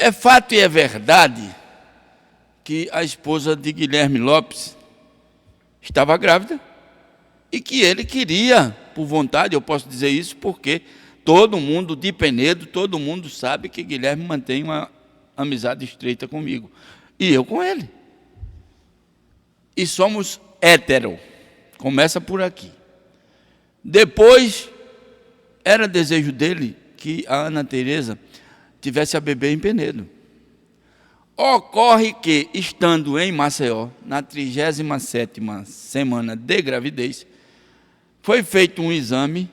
É fato e é verdade que a esposa de Guilherme Lopes estava grávida e que ele queria, por vontade, eu posso dizer isso porque todo mundo de Penedo, todo mundo sabe que Guilherme mantém uma amizade estreita comigo e eu com ele. E somos hétero, começa por aqui. Depois, era desejo dele que a Ana Tereza tivesse a bebê em Penedo. Ocorre que, estando em Maceió, na 37ª semana de gravidez, foi feito um exame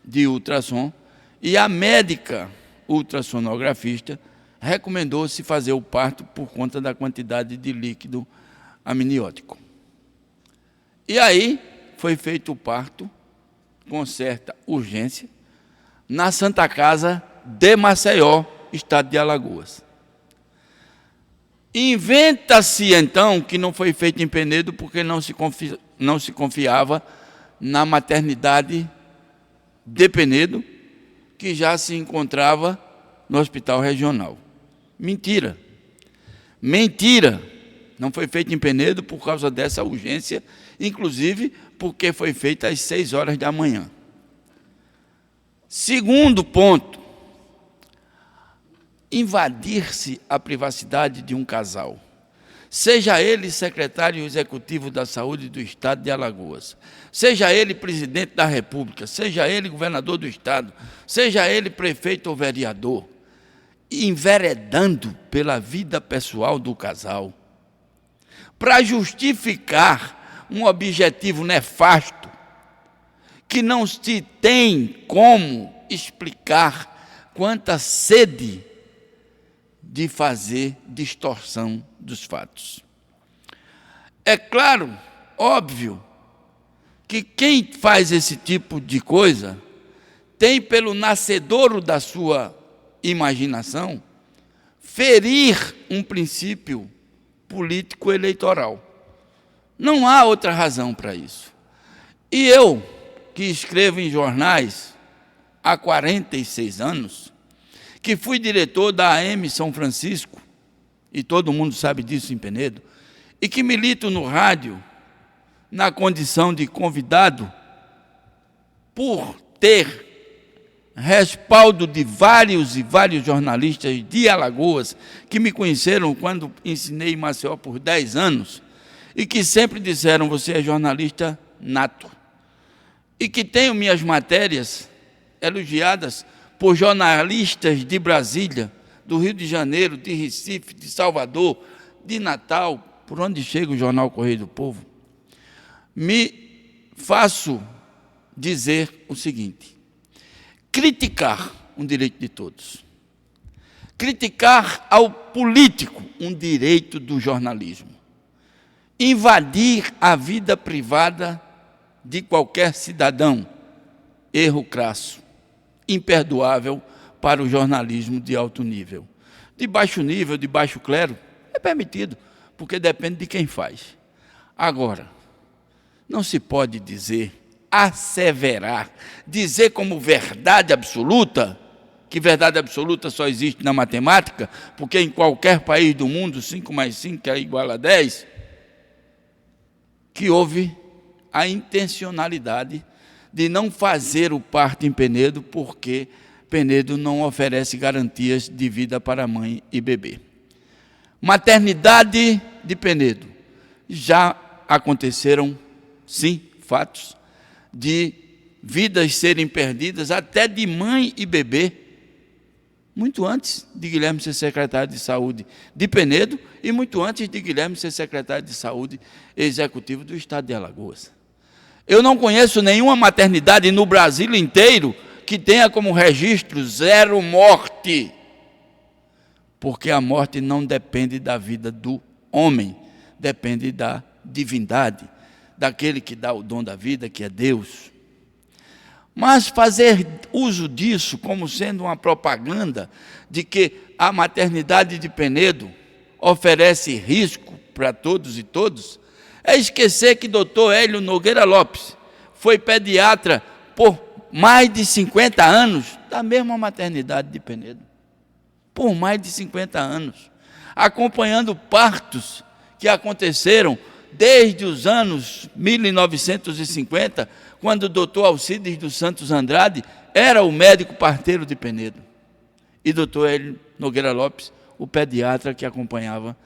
de ultrassom e a médica ultrassonografista recomendou-se fazer o parto por conta da quantidade de líquido amniótico. E aí foi feito o parto com certa urgência na Santa Casa de Maceió, estado de Alagoas. Inventa-se então que não foi feito em Penedo porque não se confiava na maternidade de Penedo, que já se encontrava no hospital regional. Mentira. Mentira. Não foi feito em Penedo por causa dessa urgência, inclusive porque foi feita às 6 horas da manhã. Segundo ponto, invadir-se a privacidade de um casal, seja ele secretário executivo da Saúde do Estado de Alagoas, seja ele presidente da República, seja ele governador do Estado, seja ele prefeito ou vereador, enveredando pela vida pessoal do casal, para justificar um objetivo nefasto, que não se tem como explicar quanta sede de fazer distorção dos fatos. É claro, óbvio, que quem faz esse tipo de coisa tem pelo nascedouro da sua imaginação ferir um princípio político eleitoral. Não há outra razão para isso. E eu, que escrevo em jornais há 46 anos, que fui diretor da AM São Francisco, e todo mundo sabe disso em Penedo, e que milito no rádio na condição de convidado por ter respaldo de vários e vários jornalistas de Alagoas que me conheceram quando ensinei em Maceió por 10 anos e que sempre disseram, você é jornalista nato. E que tenho minhas matérias elogiadas por jornalistas de Brasília, do Rio de Janeiro, de Recife, de Salvador, de Natal, por onde chega o jornal Correio do Povo, me faço dizer o seguinte: criticar um direito de todos. Criticar ao político um direito do jornalismo. Invadir a vida privada de qualquer cidadão, erro crasso, imperdoável para o jornalismo de alto nível. De baixo nível, de baixo clero, é permitido, porque depende de quem faz. Agora, não se pode dizer, asseverar, dizer como verdade absoluta, que verdade absoluta só existe na matemática, porque em qualquer país do mundo, 5 mais 5 é igual a 10, que houve a intencionalidade de não fazer o parto em Penedo, porque Penedo não oferece garantias de vida para mãe e bebê. Maternidade de Penedo. Já aconteceram, sim, fatos de vidas serem perdidas, até de mãe e bebê, muito antes de Guilherme ser secretário de Saúde de Penedo e muito antes de Guilherme ser secretário de Saúde executivo do Estado de Alagoas. Eu não conheço nenhuma maternidade no Brasil inteiro que tenha como registro 0 morte, porque a morte não depende da vida do homem, depende da divindade, daquele que dá o dom da vida, que é Deus. Mas fazer uso disso como sendo uma propaganda de que a maternidade de Penedo oferece risco para todos e todos, é esquecer que Dr. Hélio Nogueira Lopes foi pediatra por mais de 50 anos da mesma maternidade de Penedo. por mais de 50 anos, acompanhando partos que aconteceram desde os anos 1950, quando o doutor Alcides dos Santos Andrade era o médico parteiro de Penedo, e doutor Hélio Nogueira Lopes, o pediatra que acompanhava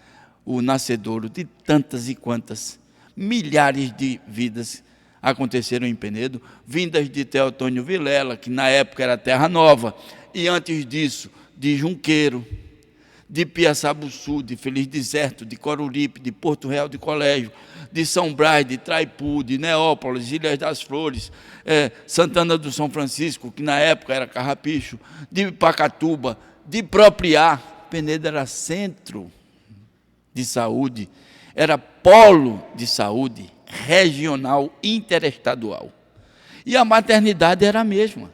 o nascedouro de tantas e quantas milhares de vidas aconteceram em Penedo, vindas de Teotônio Vilela, que na época era Terra Nova, e antes disso, de Junqueiro, de Piaçabuçu, de Feliz Deserto, de Coruripe, de Porto Real de Colégio, de São Brás, de Traipu, de Neópolis, Ilhas das Flores, Santana do São Francisco, que na época era Carrapicho, de Pacatuba, de Propriá. Penedo era centro de saúde, era polo de saúde regional, interestadual. E a maternidade era a mesma.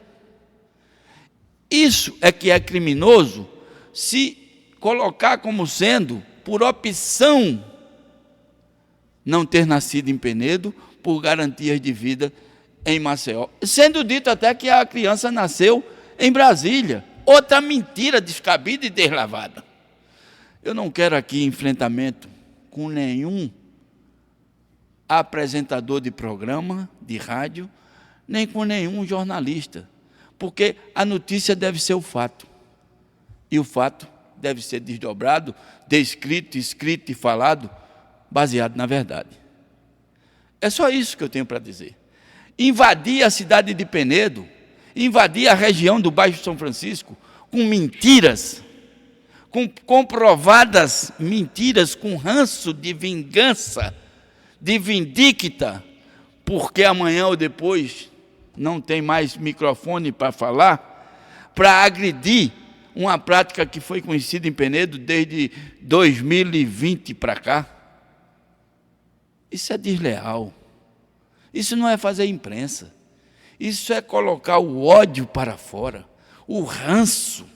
Isso é que é criminoso se colocar como sendo, por opção, não ter nascido em Penedo, por garantias de vida em Maceió. Sendo dito até que a criança nasceu em Brasília. Outra mentira descabida e deslavada. Eu não quero aqui enfrentamento com nenhum apresentador de programa, de rádio, nem com nenhum jornalista, porque a notícia deve ser o fato. E o fato deve ser desdobrado, descrito, escrito e falado, baseado na verdade. É só isso que eu tenho para dizer. Invadir a cidade de Penedo, invadir a região do Baixo São Francisco, com mentiras, com comprovadas mentiras, com ranço de vingança, de vindicta, porque amanhã ou depois não tem mais microfone para falar, para agredir uma prática que foi conhecida em Penedo desde 2020 para cá. Isso é desleal. Isso não é fazer imprensa. Isso é colocar o ódio para fora, o ranço.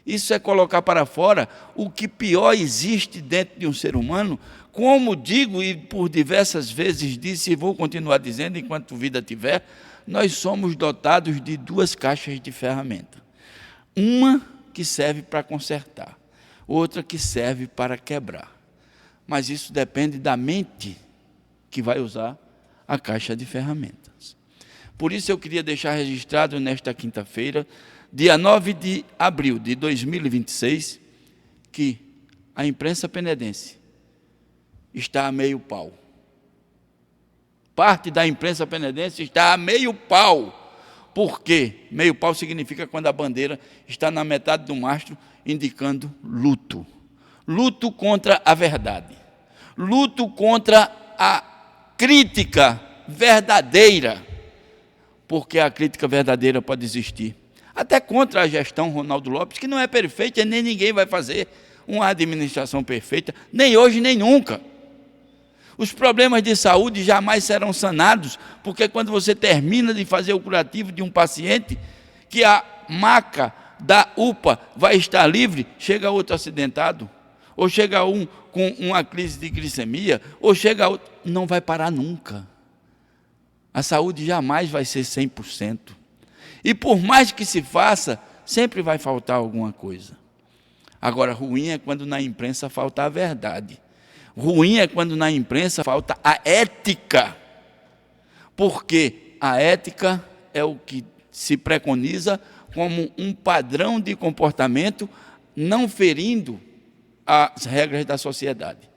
Isso é colocar para fora o que pior existe dentro de um ser humano. Como digo e por diversas vezes disse e vou continuar dizendo enquanto vida tiver, nós somos dotados de duas caixas de ferramenta. Uma que serve para consertar, outra que serve para quebrar. Mas isso depende da mente que vai usar a caixa de ferramentas. Por isso eu queria deixar registrado nesta quinta-feira, dia 9 de abril de 2026, que a imprensa penedense está a meio pau. Parte da imprensa penedense está a meio pau. Por quê? Meio pau significa quando a bandeira está na metade do mastro, indicando luto. Luto contra a verdade. Luto contra a crítica verdadeira. Porque a crítica verdadeira pode existir. Até contra a gestão Ronaldo Lopes, que não é perfeita, nem ninguém vai fazer uma administração perfeita, nem hoje, nem nunca. Os problemas de saúde jamais serão sanados, porque quando você termina de fazer o curativo de um paciente, que a maca da UPA vai estar livre, chega outro acidentado, ou chega um com uma crise de glicemia, ou chega outro, não vai parar nunca. A saúde jamais vai ser 100%. E por mais que se faça, sempre vai faltar alguma coisa. Agora, ruim é quando na imprensa falta a verdade. Ruim é quando na imprensa falta a ética, porque a ética é o que se preconiza como um padrão de comportamento, não ferindo as regras da sociedade.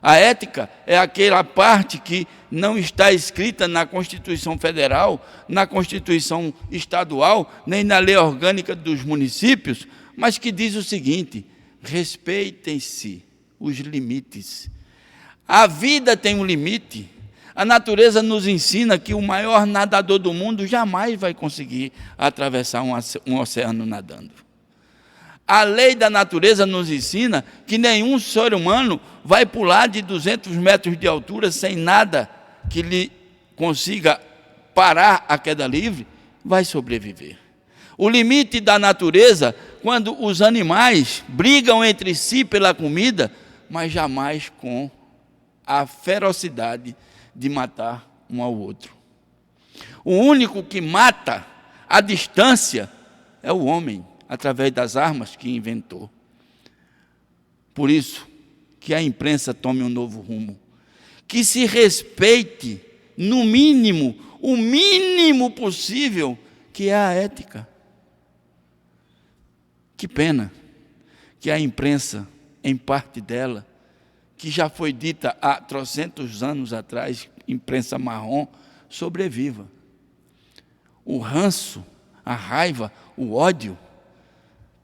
A ética é aquela parte que não está escrita na Constituição Federal, na Constituição Estadual, nem na Lei Orgânica dos Municípios, mas que diz o seguinte: respeitem-se os limites. A vida tem um limite. A natureza nos ensina que o maior nadador do mundo jamais vai conseguir atravessar um oceano nadando. A lei da natureza nos ensina que nenhum ser humano vai pular de 200 metros de altura sem nada que lhe consiga parar a queda livre, vai sobreviver. O limite da natureza, quando os animais brigam entre si pela comida, mas jamais com a ferocidade de matar um ao outro. O único que mata à distância é o homem. através das armas que inventou. Por isso, que a imprensa tome um novo rumo, que se respeite, no mínimo, o mínimo possível, que é a ética. Que pena que a imprensa, em parte dela, que já foi dita há trocentos anos atrás, imprensa marrom, sobreviva. O ranço, a raiva, o ódio,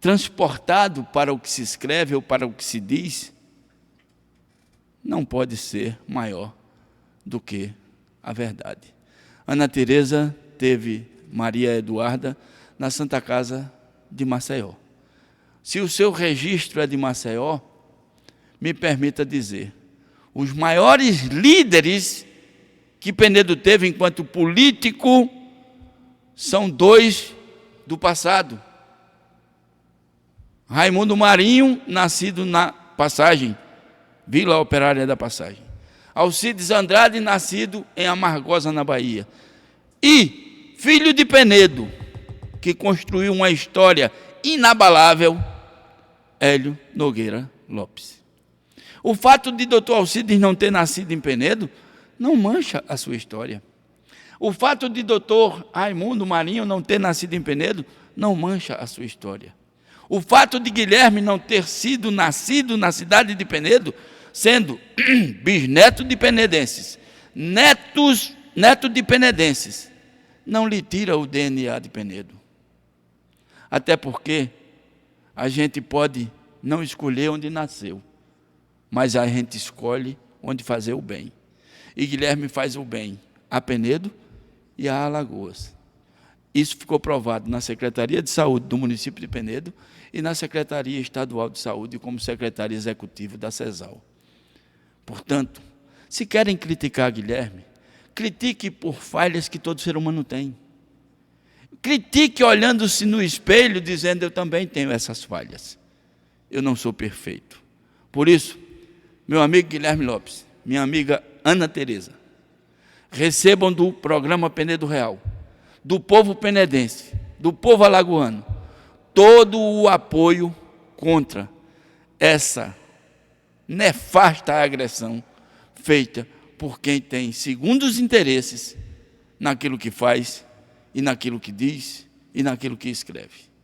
transportado para o que se escreve ou para o que se diz, não pode ser maior do que a verdade. Ana Teresa teve Maria Eduarda na Santa Casa de Maceió. Se o seu registro é de Maceió, me permita dizer, os maiores líderes que Penedo teve enquanto político são dois do passado. Raimundo Marinho, nascido na Passagem, Vila Operária da Passagem. Alcides Andrade, nascido em Amargosa, na Bahia. E filho de Penedo, que construiu uma história inabalável, Hélio Nogueira Lopes. O fato de Dr. Alcides não ter nascido em Penedo não mancha a sua história. O fato de Dr. Raimundo Marinho não ter nascido em Penedo não mancha a sua história. O fato de Guilherme não ter sido nascido na cidade de Penedo, sendo bisneto de penedenses, neto de penedenses, não lhe tira o DNA de Penedo. Até porque a gente pode não escolher onde nasceu, mas a gente escolhe onde fazer o bem. E Guilherme faz o bem a Penedo e a Alagoas. Isso ficou provado na Secretaria de Saúde do município de Penedo e na Secretaria Estadual de Saúde como secretário executivo da CESAL. Portanto, se querem criticar Guilherme, critique por falhas que todo ser humano tem. Critique olhando-se no espelho, dizendo, eu também tenho essas falhas. Eu não sou perfeito. Por isso, meu amigo Guilherme Lopes, minha amiga Ana Teresa, recebam do programa Penedo Real, do povo penedense, do povo alagoano, todo o apoio contra essa nefasta agressão feita por quem tem segundos interesses naquilo que faz e naquilo que diz e naquilo que escreve.